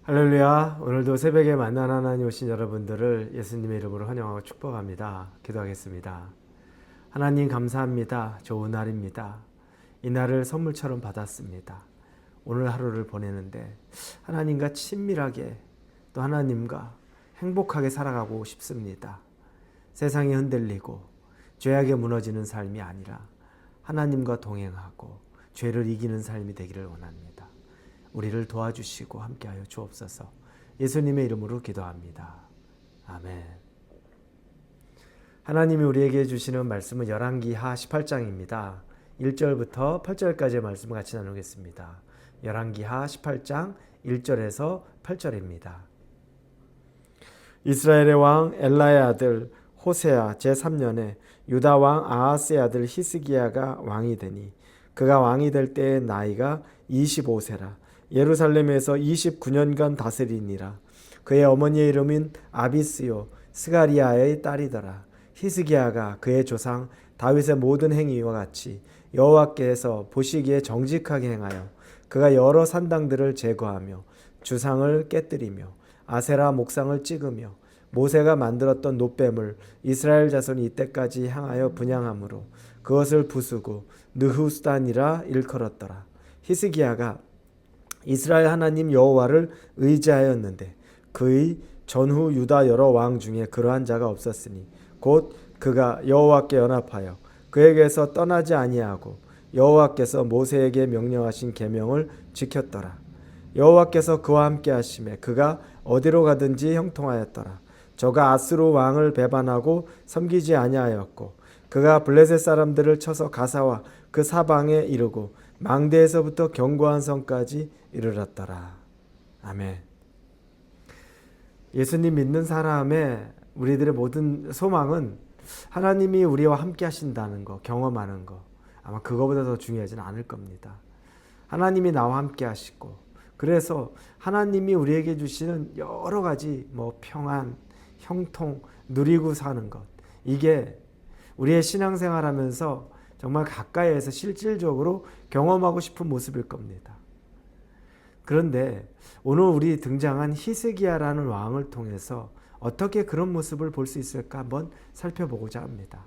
할렐루야. 오늘도 새벽에 만난 하나님 오신 여러분들을 예수님의 이름으로 환영하고 축복합니다. 기도하겠습니다. 하나님 감사합니다. 좋은 날입니다. 이 날을 선물처럼 받았습니다. 오늘 하루를 보내는데 하나님과 친밀하게 또 하나님과 행복하게 살아가고 싶습니다. 세상이 흔들리고 죄악에 무너지는 삶이 아니라 하나님과 동행하고 죄를 이기는 삶이 되기를 원합니다. 우리를 도와주시고 함께하여 주옵소서. 예수님의 이름으로 기도합니다. 아멘. 하나님이 우리에게 주시는 말씀은 열왕기하 18장입니다. 1절부터 8절까지의 말씀을 같이 나누겠습니다. 열왕기하 18장 1절에서 8절입니다. 이스라엘의 왕 엘라의 아들 호세아 제3년에 유다 왕 아하스의 아들 히스기야가 왕이 되니 그가 왕이 될 때의 나이가 25세라. 예루살렘에서 29년간 다스리니라. 그의 어머니의 이름은 아비스요 스가리아의 딸이더라. 히스기야가 그의 조상 다윗의 모든 행위와 같이 여호와께서 보시기에 정직하게 행하여 그가 여러 산당들을 제거하며 주상을 깨뜨리며 아세라 목상을 찍으며 모세가 만들었던 놋뱀을 이스라엘 자손이 이때까지 향하여 분향함으로 그것을 부수고 느후스단이라 일컬었더라. 히스기야가 이스라엘 하나님 여호와를 의지하였는데 그의 전후 유다 여러 왕 중에 그러한 자가 없었으니 곧 그가 여호와께 연합하여 그에게서 떠나지 아니하고 여호와께서 모세에게 명령하신 계명을 지켰더라. 여호와께서 그와 함께 하심에 그가 어디로 가든지 형통하였더라. 저가 아스루 왕을 배반하고 섬기지 아니하였고 그가 블레셋 사람들을 쳐서 가사와 그 사방에 이르고 망대에서부터 견고한 성까지 이르렀더라. 아멘. 예수님 믿는 사람의 우리들의 모든 소망은 하나님이 우리와 함께 하신다는 거, 경험하는 거. 아마 그거보다 더 중요하지는 않을 겁니다. 하나님이 나와 함께 하시고 그래서 하나님이 우리에게 주시는 여러 가지 평안, 형통, 누리고 사는 것. 이게 우리의 신앙생활하면서 정말 가까이에서 실질적으로 경험하고 싶은 모습일 겁니다. 그런데 오늘 우리 등장한 히스기야라는 왕을 통해서 어떻게 그런 모습을 볼 수 있을까 한번 살펴보고자 합니다.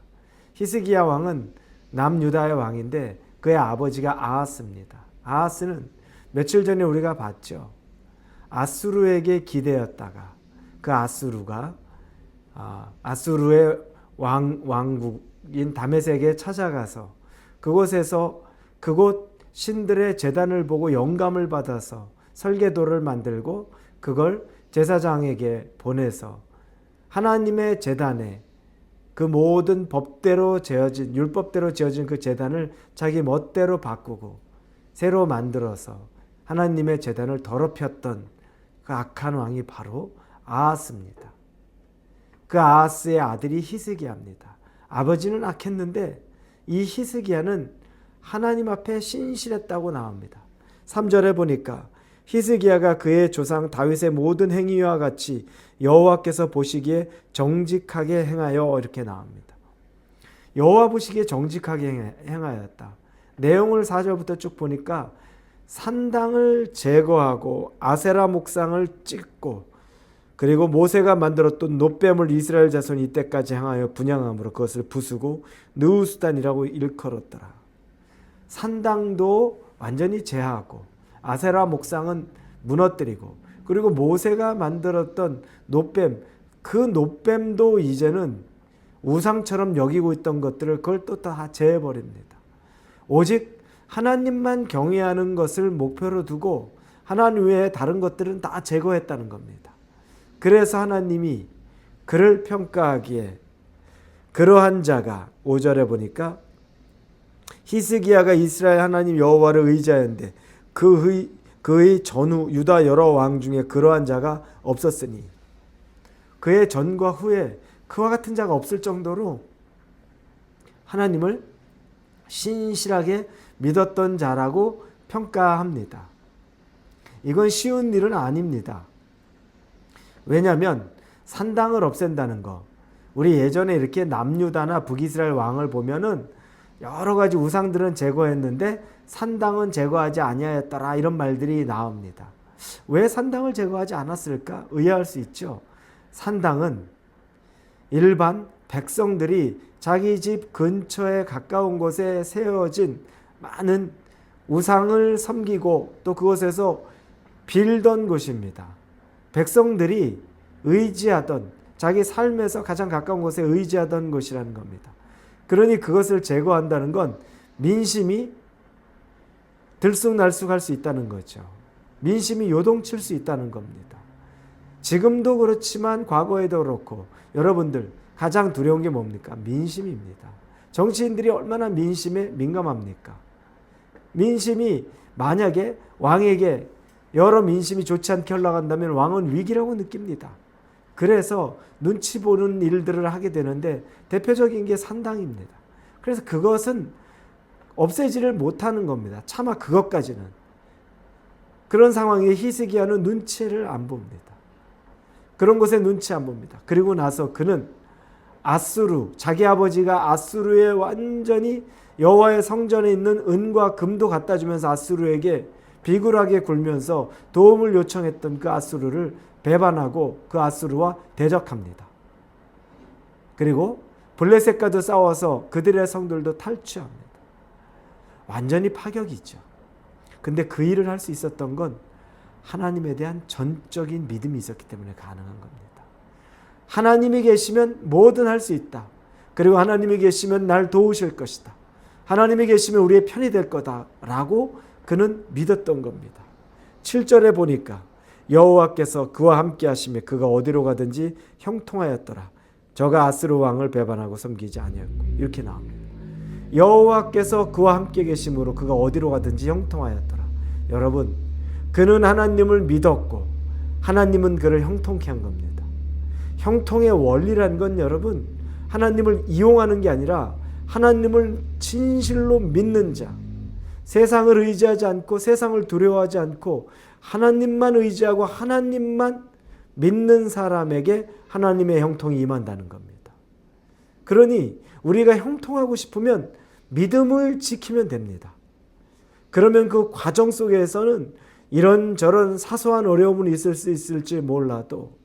히스기야 왕은 남유다의 왕인데 그의 아버지가 아하스입니다. 아하스는 며칠 전에 우리가 봤죠. 아수르에게 기대었다가 그 아수르가 아수르의 왕국인 다메섹에 찾아가서 그곳에서 그곳 신들의 제단을 보고 영감을 받아서 설계도를 만들고 그걸 제사장에게 보내서 하나님의 제단에 그 모든 법대로 지어진 율법대로 지어진 그 제단을 자기 멋대로 바꾸고 새로 만들어서 하나님의 제단을 더럽혔던 그 악한 왕이 바로 아하스입니다. 그 아하스의 아들이 히스기야입니다. 아버지는 악했는데 이 히스기야는 하나님 앞에 신실했다고 나옵니다. 3절에 보니까 히스기야가 그의 조상 다윗의 모든 행위와 같이 여호와께서 보시기에 정직하게 행하여 이렇게 나옵니다. 여호와 보시기에 정직하게 행하였다. 내용을 4절부터 쭉 보니까 산당을 제거하고 아세라 목상을 찍고 그리고 모세가 만들었던 놋뱀을 이스라엘 자손이 이때까지 향하여 분향함으로 그것을 부수고 느우스단이라고 일컬었더라. 산당도 완전히 제하고 아세라 목상은 무너뜨리고 그리고 모세가 만들었던 놋뱀 그 놋뱀도 이제는 우상처럼 여기고 있던 것들을 그걸 또 다 제해버립니다. 오직 하나님만 경외하는 것을 목표로 두고 하나님 외에 다른 것들은 다 제거했다는 겁니다. 그래서 하나님이 그를 평가하기에 그러한 자가 5절에 보니까 히스기야가 이스라엘 하나님 여호와를 의지하였는데 그의 전후 유다 여러 왕 중에 그러한 자가 없었으니 그의 전과 후에 그와 같은 자가 없을 정도로 하나님을 신실하게 믿었던 자라고 평가합니다. 이건 쉬운 일은 아닙니다. 왜냐하면 산당을 없앤다는 거, 우리 예전에 이렇게 남유다나 북이스라엘 왕을 보면은 여러 가지 우상들은 제거했는데 산당은 제거하지 아니하였더라 이런 말들이 나옵니다. 왜 산당을 제거하지 않았을까? 의아할 수 있죠. 산당은 일반 백성들이 자기 집 근처에 가까운 곳에 세워진 많은 우상을 섬기고 또 그곳에서 빌던 곳입니다. 백성들이 의지하던, 자기 삶에서 가장 가까운 곳에 의지하던 곳이라는 겁니다. 그러니 그것을 제거한다는 건 민심이 들쑥날쑥할 수 있다는 거죠. 민심이 요동칠 수 있다는 겁니다. 지금도 그렇지만 과거에도 그렇고 여러분들 가장 두려운 게 뭡니까? 민심입니다. 정치인들이 얼마나 민심에 민감합니까? 민심이 만약에 왕에게 여러 민심이 좋지 않게 흘러간다면 왕은 위기라고 느낍니다. 그래서 눈치 보는 일들을 하게 되는데 대표적인 게 산당입니다. 그래서 그것은 없애지를 못하는 겁니다. 차마 그것까지는. 그런 상황에 히스기야는 눈치를 안 봅니다. 그런 곳에 눈치 안 봅니다. 그리고 나서 그는 아수르, 자기 아버지가 아수르에 완전히 여호와의 성전에 있는 은과 금도 갖다 주면서 아수르에게 비굴하게 굴면서 도움을 요청했던 그 아수르를 배반하고 그 아수르와 대적합니다. 그리고 블레셋과도 싸워서 그들의 성들도 탈취합니다. 완전히 파격이죠. 근데 그 일을 할 수 있었던 건 하나님에 대한 전적인 믿음이 있었기 때문에 가능한 겁니다. 하나님이 계시면 뭐든 할 수 있다. 그리고 하나님이 계시면 날 도우실 것이다. 하나님이 계시면 우리의 편이 될 거다라고 그는 믿었던 겁니다. 7절에 보니까 여호와께서 그와 함께 하시며 그가 어디로 가든지 형통하였더라. 저가 아스르 왕을 배반하고 섬기지 아니하였고, 이렇게 나옵니다. 여호와께서 그와 함께 계심으로 그가 어디로 가든지 형통하였더라. 여러분, 그는 하나님을 믿었고 하나님은 그를 형통케 한 겁니다. 형통의 원리란 건 여러분, 하나님을 이용하는 게 아니라 하나님을 진실로 믿는 자, 세상을 의지하지 않고 세상을 두려워하지 않고 하나님만 의지하고 하나님만 믿는 사람에게 하나님의 형통이 임한다는 겁니다. 그러니 우리가 형통하고 싶으면 믿음을 지키면 됩니다. 그러면 그 과정 속에서는 이런저런 사소한 어려움은 있을 수 있을지 몰라도,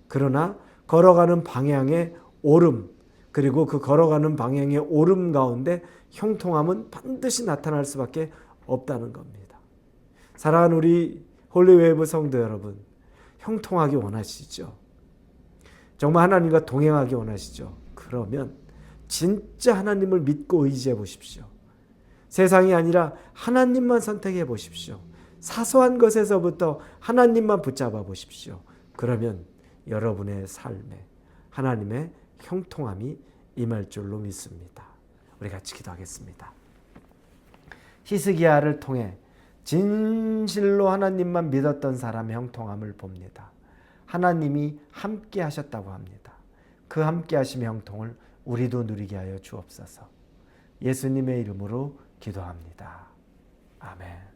그러나 걸어가는 방향의 오름, 그리고 그 걸어가는 방향의 오름 가운데 형통함은 반드시 나타날 수밖에 없다는 겁니다. 사랑하는 우리 홀리웨이브 성도 여러분, 형통하기 원하시죠? 정말 하나님과 동행하기 원하시죠? 그러면 진짜 하나님을 믿고 의지해 보십시오. 세상이 아니라 하나님만 선택해 보십시오. 사소한 것에서부터 하나님만 붙잡아 보십시오. 그러면 여러분의 삶에 하나님의 형통함이 임할 줄로 믿습니다. 우리 같이 기도하겠습니다. 히스기야를 통해 진실로 하나님만 믿었던 사람의 형통함을 봅니다. 하나님이 함께 하셨다고 합니다. 그 함께 하심의 형통을 우리도 누리게 하여 주옵소서. 예수님의 이름으로 기도합니다. 아멘.